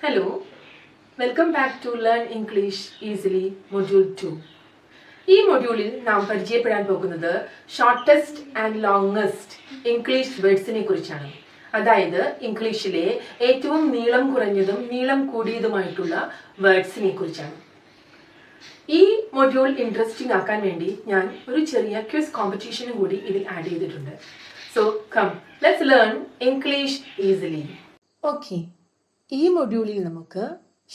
Hello, welcome back to Learn English Easily Module 2. ഈ മൊഡ്യൂളിൽ നാം പരിചയപ്പെടാൻ പോകുന്നത് ഷോർട്ടസ്റ്റ് ആൻഡ് ലോങ്ങസ്റ്റ് ഇംഗ്ലീഷ് വേർഡ്സിനെ കുറിച്ചാണ്. അതായത് ഇംഗ്ലീഷിലെ ഏറ്റവും നീളം കുറഞ്ഞതും നീളം കൂടിയതുമായിട്ടുള്ള വേർഡ്സിനെ കുറിച്ചാണ്. ഈ മൊഡ്യൂൾ ഇൻട്രസ്റ്റിംഗ് ആക്കാൻ വേണ്ടി ഞാൻ ഒരു ചെറിയ ക്വിസ് കോമ്പറ്റീഷനും കൂടി ഇതിൽ ആഡ് ചെയ്തിട്ടുണ്ട്. So come let's learn English easily. Okay, ഈ മൊഡ്യൂളിൽ നമുക്ക്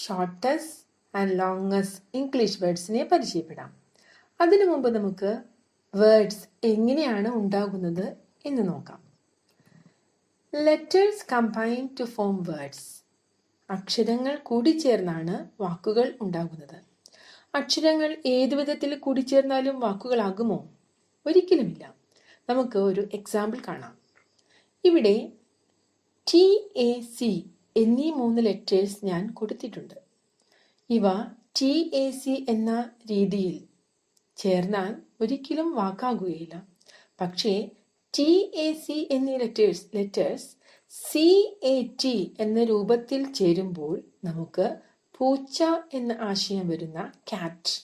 ഷോർട്ടസ്റ്റ് ആൻഡ് ലോങ്ങസ്റ്റ് ഇംഗ്ലീഷ് വേർഡ്സിനെ പരിചയപ്പെടാം. അതിനു മുമ്പ് നമുക്ക് വേർഡ്സ് എങ്ങനെയാണ് ഉണ്ടാകുന്നത് എന്ന് നോക്കാം. Letters combine to form words. അക്ഷരങ്ങൾ കൂടിച്ചേർന്നാണ് വാക്കുകൾ ഉണ്ടാകുന്നത്. അക്ഷരങ്ങൾ ഏതു വിധത്തിൽ കൂടിച്ചേർന്നാലും വാക്കുകളാകുമോ? ഒരിക്കലുമില്ല. നമുക്ക് ഒരു എക്സാമ്പിൾ കാണാം. ഇവിടെ TAC എന്നീ 3 ലെറ്റേഴ്സ് ഞാൻ കൊടുത്തിട്ടുണ്ട്. ഇവ TAC എന്ന രീതിയിൽ ചേർന്നാൽ ഒരിക്കലും വാക്കാകുകയില്ല. പക്ഷേ TAC എന്നീ ലെറ്റേഴ്സ് CAT എന്ന രൂപത്തിൽ ചേരുമ്പോൾ നമുക്ക് പൂച്ച എന്ന ആശയം വരുന്ന കാറ്റ്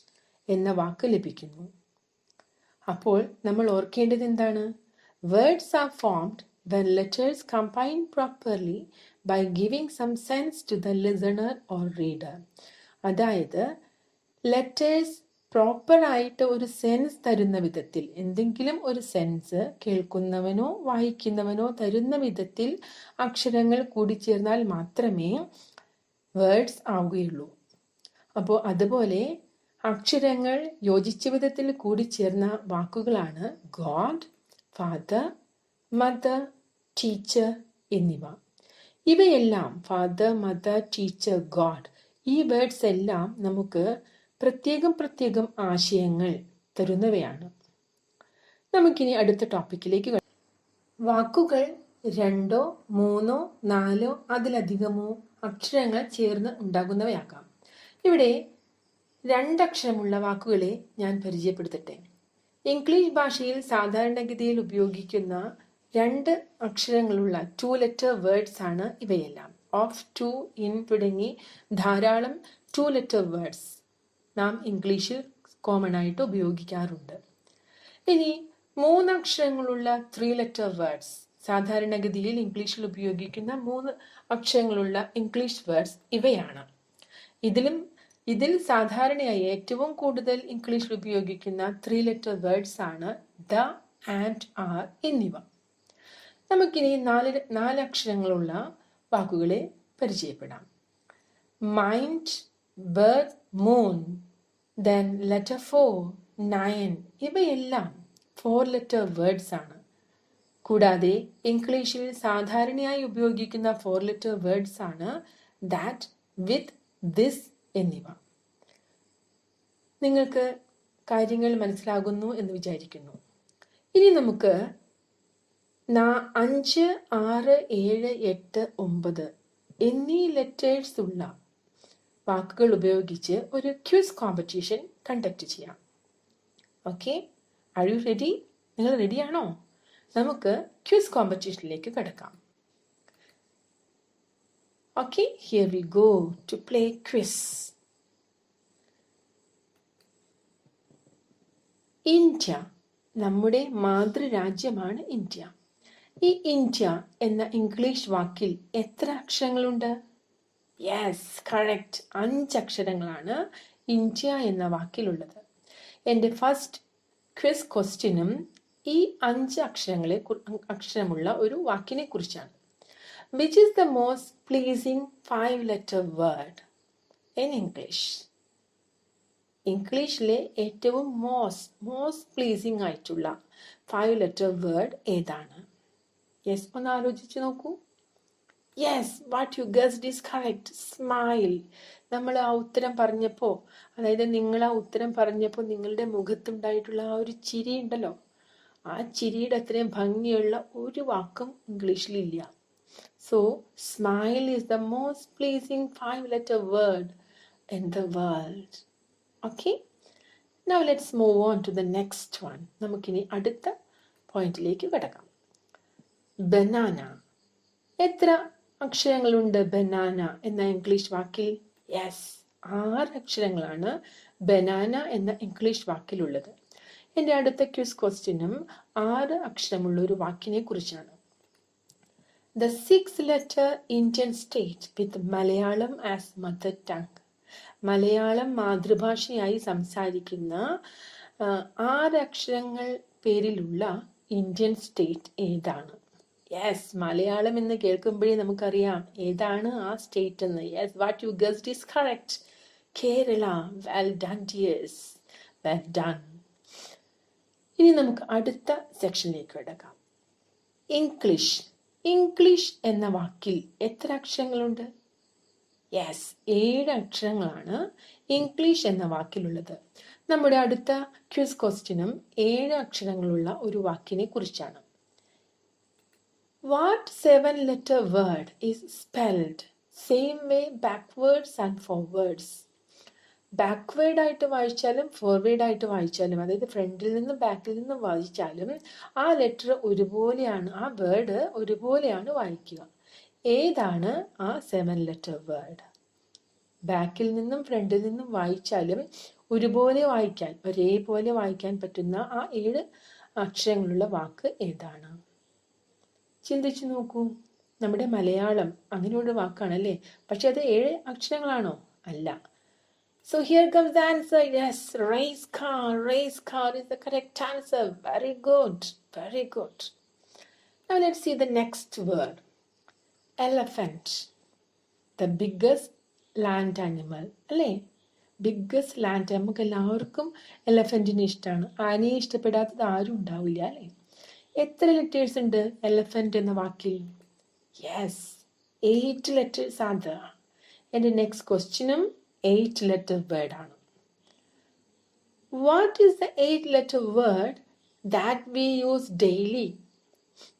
എന്ന വാക്ക് ലഭിക്കുന്നു. അപ്പോൾ നമ്മൾ ഓർക്കേണ്ടത് എന്താണ്? Words are formed when letters combine properly by giving some sense to the listener or reader. അതായത് ലെറ്റേഴ്സ് പ്രോപ്പറായിട്ട് ഒരു സെൻസ് തരുന്ന വിധത്തിൽ, എന്തെങ്കിലും ഒരു സെൻസ് കേൾക്കുന്നവനോ വായിക്കുന്നവനോ തരുന്ന വിധത്തിൽ അക്ഷരങ്ങൾ കൂടിച്ചേർന്നാൽ മാത്രമേ വേർഡ്സ് ആവുകയുള്ളൂ. അപ്പോൾ അതുപോലെ അക്ഷരങ്ങൾ യോജിച്ച വിധത്തിൽ കൂടിച്ചേർന്ന വാക്കുകളാണ് ഗോഡ്, ഫാദർ, മദർ, ടീച്ചർ എന്നിവ. ഇവയെല്ലാം ഫാദർ, മദർ, ടീച്ചർ, ഗോഡ്, ഈ വേർഡ്സ് എല്ലാം നമുക്ക് പ്രത്യേകം ആശയങ്ങൾ തരുന്നവയാണ്. നമുക്കിനി അടുത്ത ടോപ്പിക്കിലേക്ക് വാക്കുകൾ 2, 3, 4 അതിലധികമോ അക്ഷരങ്ങൾ ചേർന്ന് ഉണ്ടാകുന്നവയാകാം. ഇവിടെ 2 അക്ഷരമുള്ള വാക്കുകളെ ഞാൻ പരിചയപ്പെടുത്തട്ടെ. ഇംഗ്ലീഷ് ഭാഷയിൽ സാധാരണഗതിയിൽ ഉപയോഗിക്കുന്ന 2 അക്ഷരങ്ങളുള്ള 2 ലെറ്റർ വേർഡ്സ് ആണ് ഇവയെല്ലാം. ഓഫ്, ടു, ഇൻ തുടങ്ങി ധാരാളം 2 ലെറ്റർ വേർഡ്സ് നാം ഇംഗ്ലീഷിൽ കോമൺ ആയിട്ട് ഉപയോഗിക്കാറുണ്ട്. ഇനി 3 അക്ഷരങ്ങളുള്ള 3 ലെറ്റർ വേർഡ്സ്, സാധാരണഗതിയിൽ ഇംഗ്ലീഷിൽ ഉപയോഗിക്കുന്ന 3 അക്ഷരങ്ങളുള്ള ഇംഗ്ലീഷ് വേർഡ്സ് ഇവയാണ്. ഇതിൽ സാധാരണയായി ഏറ്റവും കൂടുതൽ ഇംഗ്ലീഷിൽ ഉപയോഗിക്കുന്ന 3 ലെറ്റർ വേർഡ്സ് ആണ് ദ, ആൻഡ്, ആർ എന്നിവ. നമുക്കിനി 4 അക്ഷരങ്ങളുള്ള വാക്കുകളെ പരിചയപ്പെടാം. Mind, birth, moon, then letter 4, 9 ഇവയെല്ലാം 4 ലെറ്റർ വേർഡ്സ് ആണ്. കൂടാതെ ഇംഗ്ലീഷിൽ സാധാരണയായി ഉപയോഗിക്കുന്ന 4 ലെറ്റർ വേർഡ്സ് ആണ് ദാറ്റ്, വിത്ത്, ദിസ് എന്നിവ. നിങ്ങൾക്ക് കാര്യങ്ങൾ മനസ്സിലാകുന്നു എന്ന് വിചാരിക്കുന്നു. ഇനി നമുക്ക് 5, 6, 7, 8, 9 എന്നീ ലെറ്റേഴ്സ് ഉള്ള വാക്കുകൾ ഉപയോഗിച്ച് ഒരു ക്വിസ് കോമ്പറ്റീഷൻ കണ്ടക്ട് ചെയ്യാം. Okay, are you ready? നിങ്ങൾ റെഡിയാണോ? നമുക്ക് ക്വിസ് കോമ്പറ്റീഷനിലേക്ക് കടക്കാം. Okay, here we go to play quiz. India, നമ്മുടെ മാതൃരാജ്യമാണ് ഇന്ത്യ. ഈ ഇന്ത്യ എന്ന ഇംഗ്ലീഷ് വാക്കിൽ എത്ര അക്ഷരങ്ങളുണ്ട്? യെസ്, കറക്റ്റ്, 5 അക്ഷരങ്ങളാണ് ഇന്ത്യ എന്ന വാക്കിലുള്ളത്. എൻ്റെ ഫസ്റ്റ് ക്വിസ് ക്വസ്റ്റ്യനും ഈ 5 അക്ഷരമുള്ള ഒരു വാക്കിനെ കുറിച്ചാണ്. Which is the most pleasing 5 letter word in English? ഇംഗ്ലീഷിലെ ഏറ്റവും മോസ്റ്റ് പ്ലീസിംഗ് ആയിട്ടുള്ള 5 ലെറ്റർ വേർഡ് ഏതാണ്? യെസ്, ഒന്ന് ആലോചിച്ച് നോക്കൂ. Yes, what you guessed is correct, smile. നമ്മൾ ആ ഉത്തരം പറഞ്ഞപ്പോൾ, അതായത് നിങ്ങൾ ആ ഉത്തരം പറഞ്ഞപ്പോൾ നിങ്ങളുടെ മുഖത്തുണ്ടായിട്ടുള്ള ആ ഒരു ചിരി ഉണ്ടല്ലോ, ആ ചിരിയുടെ അത്രയും ഭംഗിയുള്ള ഒരു വാക്കും ഇംഗ്ലീഷിലില്ല. So smile is the most pleasing 5 letter word in the world. Okay, now let's move on to the next one. നമുക്കിനി അടുത്ത പോയിന്റിലേക്ക് കടക്കാം. ബനാന. എത്ര അക്ഷരങ്ങളുണ്ട് ബനാന എന്ന ഇംഗ്ലീഷ് വാക്കിൽ? യെസ്, 6 അക്ഷരങ്ങളാണ് ബനാന എന്ന ഇംഗ്ലീഷ് വാക്കിലുള്ളത്. എൻ്റെ അടുത്ത ക്വിസ് ക്വസ്റ്റ്യനും 6 അക്ഷരമുള്ള ഒരു വാക്കിനെ കുറിച്ചാണ്. The 6-letter Indian state with Malayalam as mother tongue. Malayalam മാതൃഭാഷയായി സംസാരിക്കുന്ന 6 അക്ഷരങ്ങൾ പേരിലുള്ള ഇന്ത്യൻ സ്റ്റേറ്റ് ഏതാണ്? യെസ്, മലയാളം എന്ന് കേൾക്കുമ്പോഴേ നമുക്കറിയാം ഏതാണ് ആ സ്റ്റേറ്റ് എന്ന്. Yes, what you guessed is correct. Kerala. Well done dears, well done. ഇനി നമുക്ക് അടുത്ത സെക്ഷനിലേക്ക് കിടക്കാം. ഇംഗ്ലീഷ്. ഇംഗ്ലീഷ് എന്ന വാക്കിൽ എത്ര അക്ഷരങ്ങളുണ്ട്? യെസ്, 7 അക്ഷരങ്ങളാണ് ഇംഗ്ലീഷ് എന്ന വാക്കിലുള്ളത്. നമ്മുടെ അടുത്ത ക്വിസ് ക്വസ്റ്റ്യനും 7 അക്ഷരങ്ങളുള്ള ഒരു വാക്കിനെ കുറിച്ചാണ്. What 7-letter word is spelled same way backwards and forwards? Backward ആയിട്ട് വായിച്ചാലും ഫോർവേഡ് ആയിട്ട് വായിച്ചാലും, അതായത് ഫ്രണ്ടിൽ നിന്നും ബാക്കിൽ നിന്നും വായിച്ചാലും ആ ലെറ്റർ ഒരുപോലെയാണ്, ആ വേർഡ് ഒരുപോലെയാണ് വായിക്കുക. ഏതാണ് ആ 7-letter വേർഡ്? ബാക്കിൽ നിന്നും ഫ്രണ്ടിൽ നിന്നും വായിച്ചാലും ഒരുപോലെ വായിക്കാൻ, ഒരേപോലെ വായിക്കാൻ പറ്റുന്ന ആ 7 അക്ഷരങ്ങളുള്ള വാക്ക് ഏതാണ്? ചിന്തിച്ചു നോക്കൂ. നമ്മുടെ മലയാളം അങ്ങനെയുള്ള വാക്കാണല്ലേ, പക്ഷെ അത് 7 അക്ഷരങ്ങളാണോ? അല്ല. So here comes the answer. Yes, race car. Race car is the correct answer. Very good. Very good. Now let's see the next word. Elephant. The biggest land animal. അല്ലേ? Biggest land. നമുക്ക് എല്ലാവർക്കും എലഫൻറ്റിനെ ഇഷ്ടമാണ്. ആനയെ ഇഷ്ടപ്പെടാത്തത് ആരും ഉണ്ടാവില്ല അല്ലേ? എത്ര letters ഉണ്ട് എലഫന്റ് എന്ന വാക്കിൽ? യെസ്, 8 ലെറ്റേഴ്സ് ആണ്. എൻ്റെ നെക്സ്റ്റ് ക്വസ്റ്റ്യനും 8-letter വേർഡ് ആണ്. What is the 8-letter word that we use daily?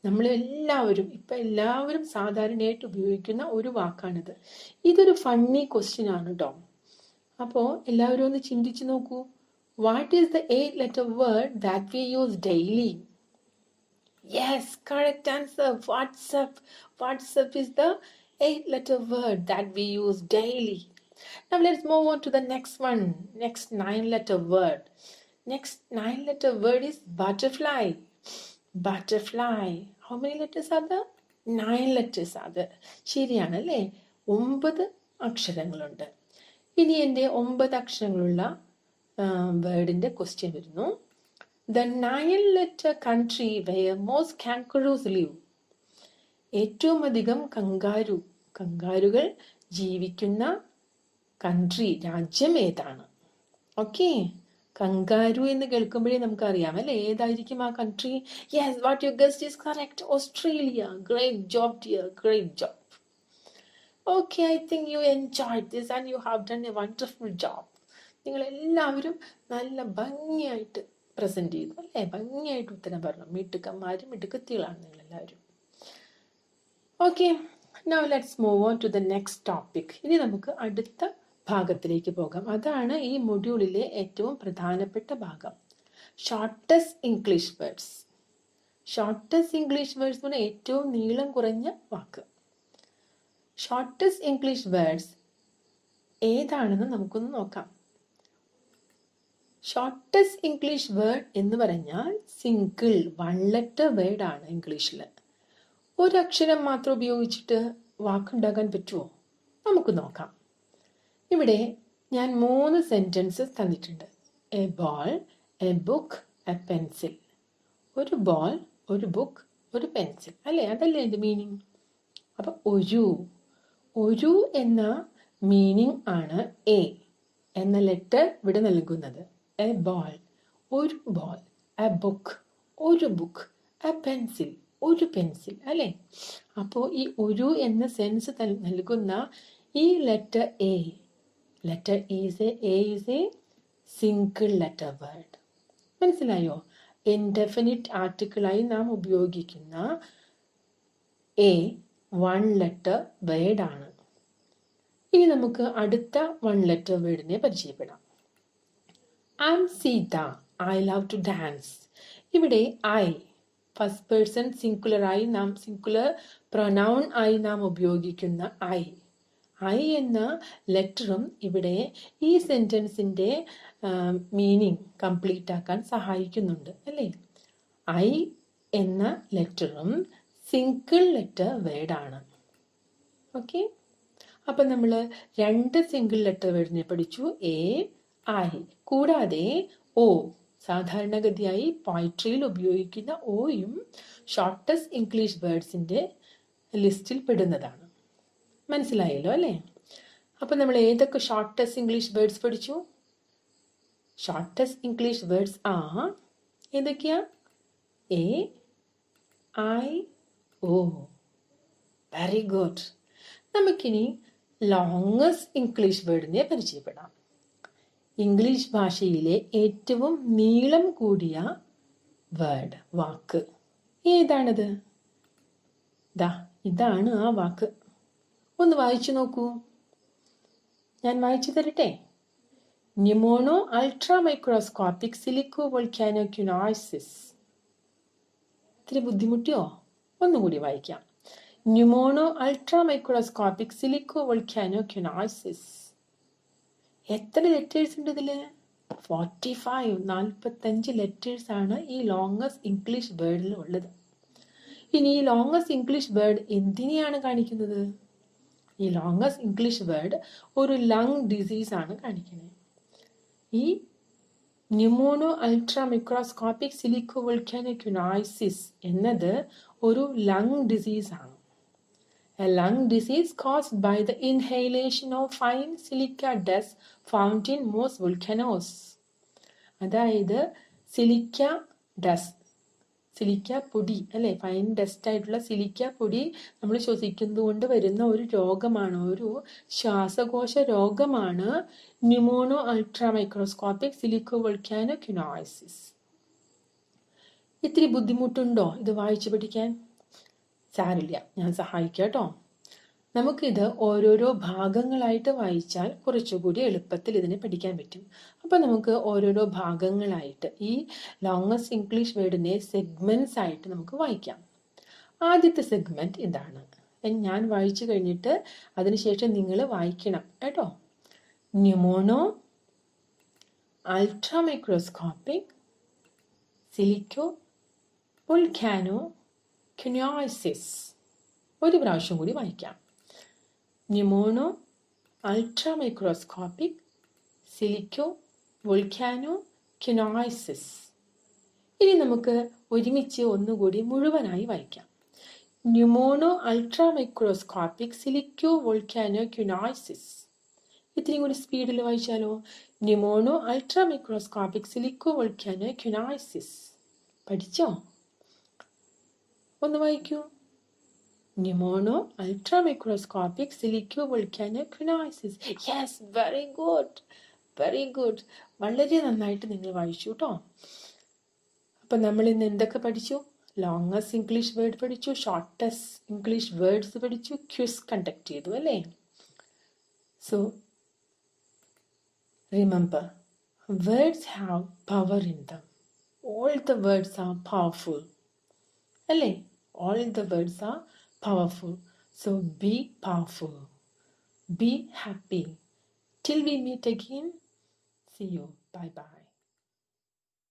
നമ്മൾ എല്ലാവരും സാധാരണയായിട്ട് ഉപയോഗിക്കുന്ന ഒരു വാക്കാണിത്. ഇതൊരു ഫണ്ണി ക്വസ്റ്റ്യൻ ആണ് കേട്ടോ. അപ്പോൾ എല്ലാവരും ഒന്ന് ചിന്തിച്ചു നോക്കൂ. What is the 8-letter word that we use daily? Yes, correct answer. WhatsApp. WhatsApp is the 8-letter word that we use daily. Now let's move on to the next one. Next 9-letter word. Next 9-letter word is butterfly. Butterfly. How many letters are there? 9 letters are there. ശരിയാണല്ലേ? 9 അക്ഷരങ്ങളുണ്ട്. ഇനി എൻ്റെ 9 അക്ഷരങ്ങളുള്ള വേർഡിൻ്റെ question വരുന്നു. The 9-letter country where most kangaroos live. ഏറ്റവും അധികം കങ്കാരുകൾ ജീവിക്കുന്ന country, രാജ്യം ഏതാണ്? Okay, kangaroo എന്ന് കേൾക്കുമ്പോഴേ നമുക്കറിയാം അല്ലേ ഏതായിരിക്കും ആ country. Yes, what you guessed is correct. Australia. Great job dear, great job. Okay, I think you enjoyed this and you have done A wonderful job. നിങ്ങൾ എല്ലാവരും നല്ല ഭംഗിയായിട്ട് പ്രസന്റ് ചെയ്തു അല്ലേ? ഭംഗിയായിട്ട് ഉത്തരം പറഞ്ഞു. മിടുക്കന്മാരും മിടുക്കത്തികളാണ് നിങ്ങളെല്ലാവരും. Okay, now let's move on to the next topic. ഇനി നമുക്ക് അടുത്ത ഭാഗത്തിലേക്ക് പോകാം. അതാണ് ഈ മൊഡ്യൂളിലെ ഏറ്റവും പ്രധാനപ്പെട്ട ഭാഗം. Shortest English words. Shortest English words എന്ന് പറഞ്ഞാൽ ഏറ്റവും നീളം കുറഞ്ഞ വാക്ക്. ഷോർട്ടസ്റ്റ് ഇംഗ്ലീഷ് വേർഡ്സ് ഏതാണെന്ന് നമുക്കൊന്ന് നോക്കാം. ഷോർട്ടസ്റ്റ് ഇംഗ്ലീഷ് വേർഡ് എന്ന് പറഞ്ഞാൽ സിംഗിൾ 1-letter വേർഡ് ആണ്. ഇംഗ്ലീഷിൽ ഒരക്ഷരം മാത്രം ഉപയോഗിച്ചിട്ട് വാക്കുണ്ടാക്കാൻ പറ്റുമോ? നമുക്ക് നോക്കാം. ഇവിടെ ഞാൻ 3 സെന്റൻസസ് തന്നിട്ടുണ്ട്. A ball, A book, A pencil. ഒരു ബോൾ, ഒരു ബുക്ക്, ഒരു പെൻസിൽ അല്ലേ? അതല്ലേ എൻ്റെ മീനിങ്. അപ്പം ഒരു എന്ന മീനിങ് ആണ് എ എന്ന ലെറ്റർ ഇവിടെ നൽകുന്നത്. എ ബോൾ, ഒരു ബോൾ. എ ബുക്ക്, ഒരു ബുക്ക്. എ പെൻസിൽ, ഒരു പെൻസിൽ അല്ലേ? അപ്പോൾ ഈ ഒരു എന്ന സെൻസ് നൽകുന്ന ഈ letter A, letter A is A single letter word. മനസ്സിലായോ? ഇൻഡെഫിനിറ്റ് ആർട്ടിക്കിളായി നാം ഉപയോഗിക്കുന്ന എ 1-letter വേർഡ് ആണ്. ഇനി നമുക്ക് അടുത്ത 1-letter വേർഡിനെ പരിചയപ്പെടാം. I am Sita, I love to dance. ഇവിടെ ഐ ഫസ്റ്റ് പേഴ്സൺ സിംഗുലറായി നാം സിംഗുലർ പ്രൊനൗൺ ആയി നാം ഉപയോഗിക്കുന്ന ഐ എന്ന ലെറ്ററും ഇവിടെ ഈ സെൻറ്റൻസിൻ്റെ മീനിങ് കംപ്ലീറ്റ് ആക്കാൻ സഹായിക്കുന്നുണ്ട് അല്ലേ? ഐ എന്ന ലെറ്ററും സിംഗിൾ ലെറ്റർ വേർഡാണ്. ഓക്കെ, അപ്പം നമ്മൾ 2 സിംഗിൾ ലെറ്റർ വേർഡിനെ പഠിച്ചു, എ, ഐ. കൂടാതെ ഓ, സാധാരണഗതിയായി പോയിട്രിയിൽ ഉപയോഗിക്കുന്ന ഓയും ഷോർട്ടസ്റ്റ് ഇംഗ്ലീഷ് വേർഡ്സിൻ്റെ ലിസ്റ്റിൽ പെടുന്നതാണ്. മനസ്സിലായല്ലോ അല്ലേ? അപ്പം നമ്മൾ ഏതൊക്കെ ഷോർട്ടസ്റ്റ് ഇംഗ്ലീഷ് വേർഡ്സ് പഠിച്ചു? ഷോർട്ടസ്റ്റ് ഇംഗ്ലീഷ് വേർഡ്സ് ഏതൊക്കെയാ? A, I, O. Very good. നമുക്കിനി ലോങ്ങസ്റ്റ് ഇംഗ്ലീഷ് വേർഡിനെ പരിചയപ്പെടാം. ഇംഗ്ലീഷ് ഭാഷയിലെ ഏറ്റവും നീളം കൂടിയ വേർഡ്, വാക്ക് ഏതാണത്? ഇതാണ് ആ വാക്ക്. ഒന്ന് വായിച്ചു നോക്കൂ. ഞാൻ വായിച്ചു തരട്ടെ. ന്യൂമോണോ അൾട്രാ മൈക്രോസ്കോപ്പിക് സിലിക്കോ വോൾക്കാനോക്യുനോസിസ്. ഇത്തിരി ബുദ്ധിമുട്ടിയോ? ഒന്നുകൂടി വായിക്കാം. ന്യൂമോണോ അൾട്രാ മൈക്രോസ്കോപ്പിക് സിലിക്കോ വോൾക്കാനോക്യുനോസിസ്. എത്ര ലെറ്റേഴ്സ് ഉണ്ട് ഇതിൽ? 45 ലെറ്റേഴ്സ് ആണ് ഈ ലോങ്ങസ്റ്റ് ഇംഗ്ലീഷ് വേർഡിൽ ഉള്ളത്. ഇനി ഈ ലോങ്ങസ്റ്റ് ഇംഗ്ലീഷ് വേർഡ് എന്തിനെയാണ് കാണിക്കുന്നത്? ഈ ലോങ്ങസ്റ്റ് ഇംഗ്ലീഷ് വേർഡ് ഒരു ലങ് ഡിസീസ് ആണ് കാണിക്കുന്നത്. ഈ ന്യൂമോണോ അൾട്രാ മൈക്രോസ്കോപ്പിക് സിലിക്കോ വോൾക്കാനോക്യുനോസിസ് എന്നത് ഒരു ലങ് ഡിസീസ് ആണ്. A lung disease caused by the inhalation of fine silica dust found in most volcanoes. അതായത് സിലിക്ക ഡസ്റ്റ്, സിലിക്ക പൊടി അല്ലേ, ഫൈൻ ഡസ്റ്റ് ആയിട്ടുള്ള സിലിക്ക പൊടി നമ്മൾ ശ്വസിക്കുന്നതുകൊണ്ട് വരുന്ന ഒരു രോഗമാണ്, ഒരു ശ്വാസകോശ രോഗമാണ് ന്യൂമോണോ അൾട്രാ മൈക്രോസ്കോപ്പിക് സിലിക്കോ വോൾക്കാനോക്യുനോസിസ്. ഇത്തിരി ബുദ്ധിമുട്ടുണ്ടോ ഇത് വായിച്ചു പഠിക്കാൻ? സാരില്ല, ഞാൻ സഹായിക്കാം കേട്ടോ. നമുക്കിത് ഓരോരോ ഭാഗങ്ങളായിട്ട് വായിച്ചാൽ കുറച്ചുകൂടി എളുപ്പത്തിൽ ഇതിനെ പഠിക്കാൻ പറ്റും. അപ്പം നമുക്ക് ഓരോരോ ഭാഗങ്ങളായിട്ട് ഈ ലോങ്ങസ്റ്റ് ഇംഗ്ലീഷ് വേർഡിനെ സെഗ്മെന്റ്സ് ആയിട്ട് നമുക്ക് വായിക്കാം. ആദ്യത്തെ സെഗ്മെന്റ് ഇതാണ്. ഞാൻ വായിച്ചു കഴിഞ്ഞിട്ട് അതിനുശേഷം നിങ്ങൾ വായിക്കണം കേട്ടോ. ന്യൂമോണോ അൾട്രാ മൈക്രോസ്കോപ്പിക് സിലിക്കോ വോൾക്കാനോക്യുനോസിസ്. ഒരു പ്രാവശ്യം കൂടി വായിക്കാം. ന്യൂമോണോ അൾട്രാ മൈക്രോസ്കോപ്പിക് സിലിക്കോ വോൾക്കാനോക്യുനോസിസ്. ഇനി നമുക്ക് ഒരുമിച്ച് ഒന്നുകൂടി മുഴുവനായി വായിക്കാം. ന്യൂമോണോ അൾട്രാ മൈക്രോസ്കോപ്പിക് സിലിക്കോ വോൾക്കാനോക്യുനോസിസ്. ഇത്തിരി കൂടി സ്പീഡിൽ വായിച്ചാലോ? ന്യൂമോണോ അൾട്രാ മൈക്രോസ്കോപ്പിക് സിലിക്കോ വോൾക്കാനോക്യുനോസിസ്. പഠിച്ചോ? ഒന്ന് വായിക്കൂ. Pneumonoultramicroscopicsilicovolcanoconiosis. Yes, very good, very good. വളരെ നന്നായിട്ട് നിങ്ങൾ വായിച്ചു കേട്ടോ. അപ്പം നമ്മൾ ഇന്ന് എന്തൊക്കെ പഠിച്ചു? ലോങ്ങസ്റ്റ് ഇംഗ്ലീഷ് വേർഡ് പഠിച്ചു, ഷോർട്ടസ്റ്റ് ഇംഗ്ലീഷ് വേർഡ്സ് പഠിച്ചു, ക്വിസ് കണ്ടക്ട് ചെയ്തു അല്ലേ? So remember, words have power in them. All the words are powerful അല്ലേ? All the words are powerful. So be powerful. Be happy. Till we meet again. See you. Bye bye.